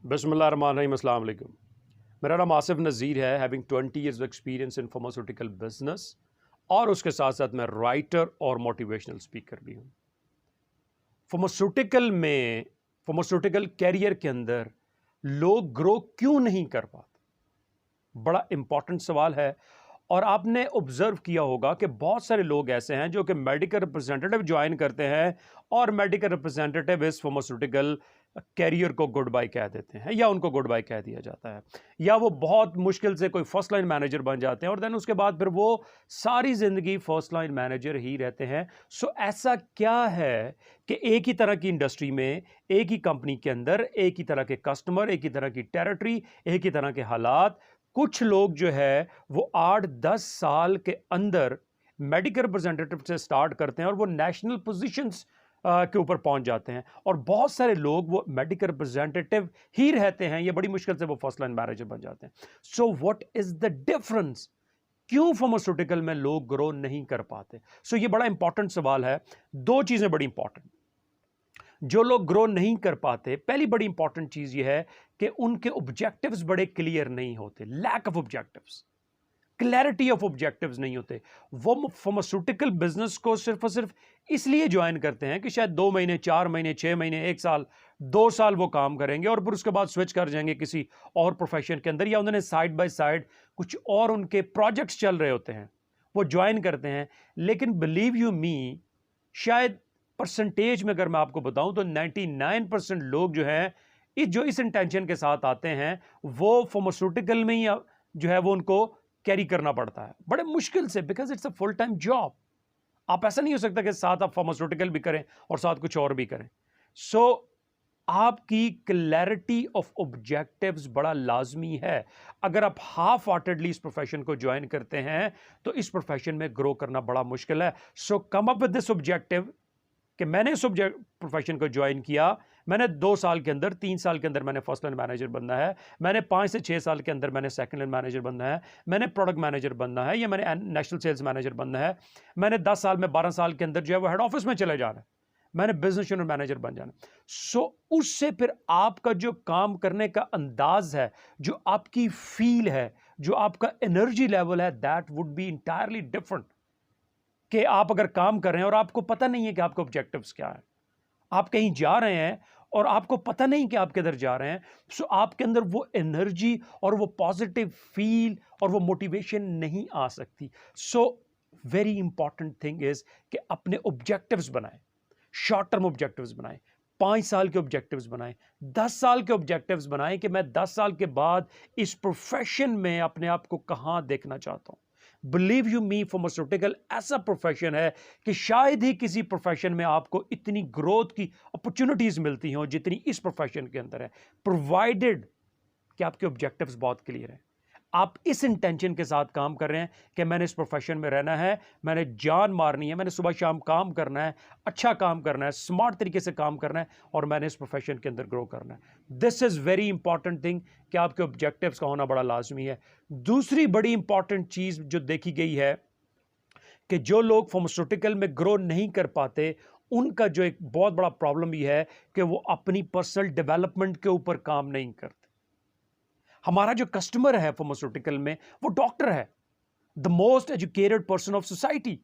बिस्मिल्लाहिर्रहमानिर्रहीम, अस्सलाम वालेकुम। मेरा नाम आसिफ नज़ीर है, having 20 years of experience in pharmaceutical business और उसके साथ साथ मैं राइटर और मोटिवेशनल स्पीकर भी हूँ। फार्मास्यूटिकल कैरियर के अंदर लोग ग्रो क्यों नहीं कर पाते, बड़ा इंपॉर्टेंट सवाल है। और आपने ऑब्जर्व किया होगा कि बहुत सारे लोग ऐसे हैं जो कि मेडिकल रिप्रेजेंटेटिव ज्वाइन करते हैं और मेडिकल रिप्रेजेंटेटिव इस फार्मास्यूटिकल कैरियर को गुड बाय कह देते हैं या उनको गुड बाय कह दिया जाता है, या वो बहुत मुश्किल से कोई फर्स्ट लाइन मैनेजर बन जाते हैं और देन उसके बाद फिर वो सारी जिंदगी फर्स्ट लाइन मैनेजर ही रहते हैं। सो ऐसा क्या है कि एक ही तरह की इंडस्ट्री में, एक ही कंपनी के अंदर, एक ही तरह के कस्टमर, एक ही तरह की टेरिटरी, एक ही तरह के हालात, कुछ लोग जो है वो 8-10 साल के अंदर मेडिकल रिप्रेजेंटेटिव से स्टार्ट करते हैं और वो नेशनल पोजीशंस के ऊपर पहुंच जाते हैं, और बहुत सारे लोग वो मेडिकल रिप्रेजेंटेटिव ही रहते हैं, ये बड़ी मुश्किल से वो फर्स्ट लाइन मैनेजर बन जाते हैं। So what is the difference? क्यों फार्मास्यूटिकल में लोग ग्रो नहीं कर पाते? सो ये बड़ा इंपॉर्टेंट सवाल है। दो चीजें बड़ी इंपॉर्टेंट जो लोग ग्रो नहीं कर पाते, पहली बड़ी इंपॉर्टेंट चीज ये है कि उनके ऑब्जेक्टिव्स बड़े क्लियर नहीं होते, lack of objectives, clarity of objectives नहीं होते। वो फार्मास्यूटिकल बिजनेस को सिर्फ और सिर्फ इसलिए ज्वाइन करते हैं कि शायद 2 महीने, 4 महीने, 6 महीने, 1 साल, 2 साल वो काम करेंगे और फिर उसके बाद स्विच कर जाएंगे किसी और प्रोफेशन के अंदर, या उन्होंने साइड बाय साइड कुछ और उनके प्रोजेक्ट्स चल रहे होते हैं, वो ज्वाइन करते हैं। लेकिन बिलीव यू मी, शायद परसेंटेज में अगर मैं आपको बताऊं तो 99% लोग जो हैं इस इंटेंशन के साथ आते हैं, वो फार्मास्यूटिकल में ही जो है वो उनको कैरी करना पड़ता है बड़े मुश्किल से, because it's a full time job. आप ऐसा नहीं हो सकता कि साथ आप फार्मास्यूटिकल भी करें और साथ कुछ और भी करें। सो आपकी क्लैरिटी ऑफ ऑब्जेक्टिव्स बड़ा लाजमी है। अगर आप हाफ हार्टेडली इस प्रोफेशन को ज्वाइन करते हैं तो इस प्रोफेशन में ग्रो करना बड़ा मुश्किल है। So come up with this objective कि मैंने इस प्रोफेशन को ज्वाइन किया, मैंने 2 साल के अंदर, 3 साल के अंदर मैंने फर्स्ट लाइन मैनेजर बनना है, मैंने 5 से 6 साल के अंदर मैंने सेकंड लाइन मैनेजर बनना है, मैंने प्रोडक्ट मैनेजर बनना है, या मैंने नेशनल सेल्स मैनेजर बनना है, मैंने 10 साल में, 12 साल के अंदर जो है वो हेड ऑफिस में चले जाना है, मैंने बिजनेस यूनिट मैनेजर बन जाना। सो उससे फिर आपका जो काम करने का अंदाज है, जो आपकी फील है, जो आपका एनर्जी लेवल है, that would be entirely different. कि आप अगर काम कर रहे हैं और आपको पता नहीं है कि आपके ऑब्जेक्टिव्स क्या है, आप कहीं जा रहे हैं और आपको पता नहीं कि आप किधर जा रहे हैं, सो आपके अंदर वो एनर्जी और वो पॉजिटिव फील और वो मोटिवेशन नहीं आ सकती। So very important thing is कि अपने ऑब्जेक्टिव्स बनाएं, शॉर्ट टर्म ऑब्जेक्टिव्स बनाएं, 5 साल के ऑब्जेक्टिव्स बनाएं, 10 साल के ऑब्जेक्टिव्स बनाएं कि मैं 10 साल के बाद इस प्रोफेशन में अपने आप को कहां देखना चाहता हूं। बिलीव यू मी, फार्मास्यूटिकल ऐसा प्रोफेशन है कि शायद ही किसी प्रोफेशन में आपको इतनी ग्रोथ की अपॉर्चुनिटीज मिलती हों जितनी इस प्रोफेशन के अंदर है, प्रोवाइडेड कि आपके ऑब्जेक्टिव्स बहुत क्लियर हैं, आप इस इंटेंशन के साथ काम कर रहे हैं कि मैंने इस प्रोफेशन में रहना है, मैंने जान मारनी है, मैंने सुबह शाम काम करना है, अच्छा काम करना है, स्मार्ट तरीके से काम करना है, और मैंने इस प्रोफेशन के अंदर ग्रो करना है। This is very important thing कि आपके ऑब्जेक्टिव्स का होना बड़ा लाजमी है। दूसरी बड़ी इंपॉर्टेंट चीज जो देखी गई है कि जो लोग फार्मास्यूटिकल में ग्रो नहीं कर पाते, उनका जो एक बहुत बड़ा प्रॉब्लम ये है कि वो अपनी पर्सनल डेवलपमेंट के ऊपर काम नहीं करते। हमारा जो कस्टमर है फार्मास्यूटिकल में, वो डॉक्टर है, the most educated person of society,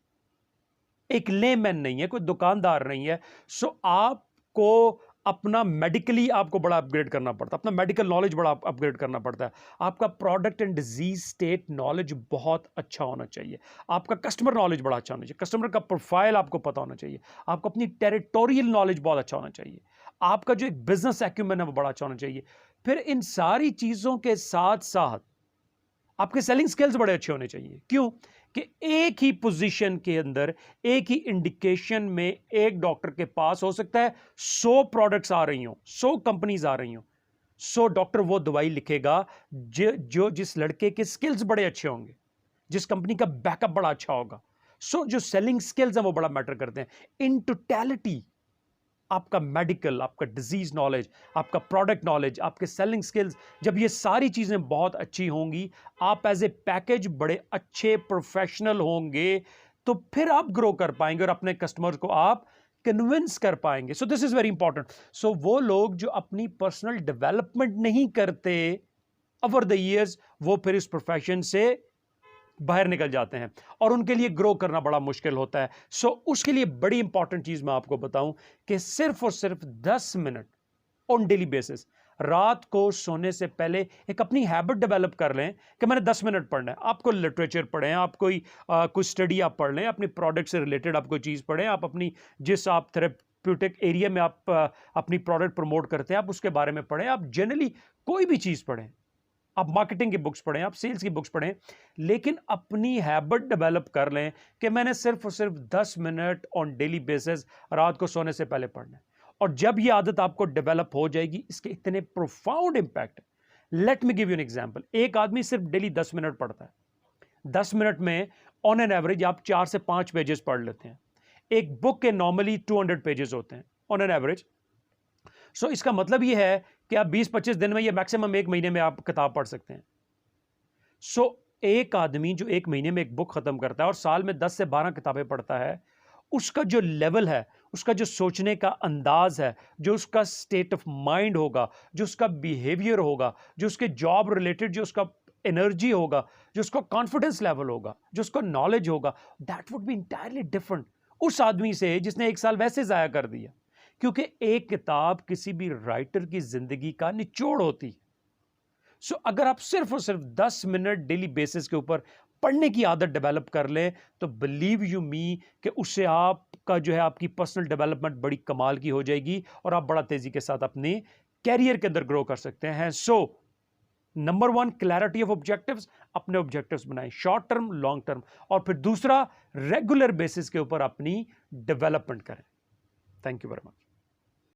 एक लेमैन नहीं है, कोई दुकानदार नहीं है। सो आपको अपना मेडिकली आपको बड़ा अपग्रेड करना पड़ता है, अपना मेडिकल नॉलेज बड़ा अपग्रेड करना पड़ता है, आपका product and disease state knowledge बहुत अच्छा होना चाहिए, आपका कस्टमर नॉलेज बड़ा अच्छा होना चाहिए, कस्टमर का प्रोफाइल आपको पता होना चाहिए, आपको अपनी टेरिटोरियल नॉलेज बहुत अच्छा होना चाहिए, आपका जो एक बिजनेस एक्यूमेंट है वो बड़ा अच्छा होना चाहिए। फिर इन सारी चीजों के साथ साथ आपके सेलिंग स्किल्स बड़े अच्छे होने चाहिए। क्यों? कि एक ही पोजीशन के अंदर, एक ही इंडिकेशन में एक डॉक्टर के पास हो सकता है 100 प्रोडक्ट्स आ रही हो, 100 कंपनीज आ रही हो, 100 डॉक्टर वो दवाई लिखेगा जो जिस लड़के के स्किल्स बड़े अच्छे होंगे, जिस कंपनी का बैकअप बड़ा अच्छा होगा। सो जो सेलिंग स्किल्स हैं वो बड़ा मैटर करते हैं। इन टोटैलिटी आपका मेडिकल, आपका डिजीज नॉलेज, आपका प्रोडक्ट नॉलेज, आपके सेलिंग स्किल्स, जब ये सारी चीजें बहुत अच्छी होंगी, आप एज ए पैकेज बड़े अच्छे प्रोफेशनल होंगे, तो फिर आप ग्रो कर पाएंगे और अपने कस्टमर्स को आप कन्विंस कर पाएंगे। So this is very important. So वो लोग जो अपनी पर्सनल डेवलपमेंट नहीं करते ओवर द ईयर्स, वो फिर इस प्रोफेशन से बाहर निकल जाते हैं और उनके लिए ग्रो करना बड़ा मुश्किल होता है। सो उसके लिए बड़ी इंपॉर्टेंट चीज मैं आपको बताऊं कि सिर्फ और सिर्फ 10 मिनट ऑन डेली बेसिस, रात को सोने से पहले एक अपनी हैबिट डेवलप कर लें कि मैंने 10 मिनट पढ़ना है। आप कोई लिटरेचर पढ़ें, आप कोई स्टडी आप पढ़ लें, अपनी प्रोडक्ट से रिलेटेड आप कोई चीज़ पढ़ें, आप अपनी जिस आप थेरेप्यूटिक एरिया में आप अपनी प्रोडक्ट प्रमोट करते हैं आप उसके बारे में पढ़ें। आप जनरली कोई भी चीज़ पढ़ें, आप मार्केटिंग की बुक्स पढ़ें, आप सेल्स की बुक्स पढ़ें, लेकिन अपनी हैबिट डेवलप कर लें कि मैंने सिर्फ और सिर्फ 10 मिनट ऑन डेली बेसिस रात को सोने से पहले पढ़ना है। और जब ये आदत आपको डेवलप हो जाएगी, इसके इतने profound impact. Let me give you an example. एक आदमी सिर्फ डेली 10 मिनट पढ़ता है, 10 मिनट में ऑन एन एवरेज आप 4 से 5 पेजेस पढ़ लेते हैं। एक बुक के नॉर्मली 200 पेजेस होते हैं ऑन एन एवरेज। सो इसका मतलब ये है कि आप 20-25 दिन में या मैक्सिमम एक महीने में आप किताब पढ़ सकते हैं। सो एक आदमी जो एक महीने में एक बुक खत्म करता है और साल में 10 से 12 किताबें पढ़ता है, उसका जो लेवल है, उसका जो सोचने का अंदाज है, जो उसका स्टेट ऑफ माइंड होगा, जो उसका बिहेवियर होगा, जो उसके जॉब रिलेटेड जो उसका एनर्जी होगा, जो उसका कॉन्फिडेंस लेवल होगा, जो उसका नॉलेज होगा, that would be entirely different उस आदमी से जिसने एक साल वैसे जाया कर दिया। क्योंकि एक किताब किसी भी राइटर की जिंदगी का निचोड़ होती है। सो अगर आप सिर्फ और सिर्फ 10 मिनट डेली बेसिस के ऊपर पढ़ने की आदत डेवलप कर लें, तो बिलीव यू मी कि उससे आपका जो है आपकी पर्सनल डेवलपमेंट बड़ी कमाल की हो जाएगी और आप बड़ा तेजी के साथ अपने कैरियर के अंदर ग्रो कर सकते हैं। So number 1, clarity of objectives. अपने ऑब्जेक्टिव्स बनाएं, शॉर्ट टर्म, लॉन्ग टर्म। और फिर दूसरा, रेगुलर बेसिस के ऊपर अपनी डेवलपमेंट करें। Thank you very much.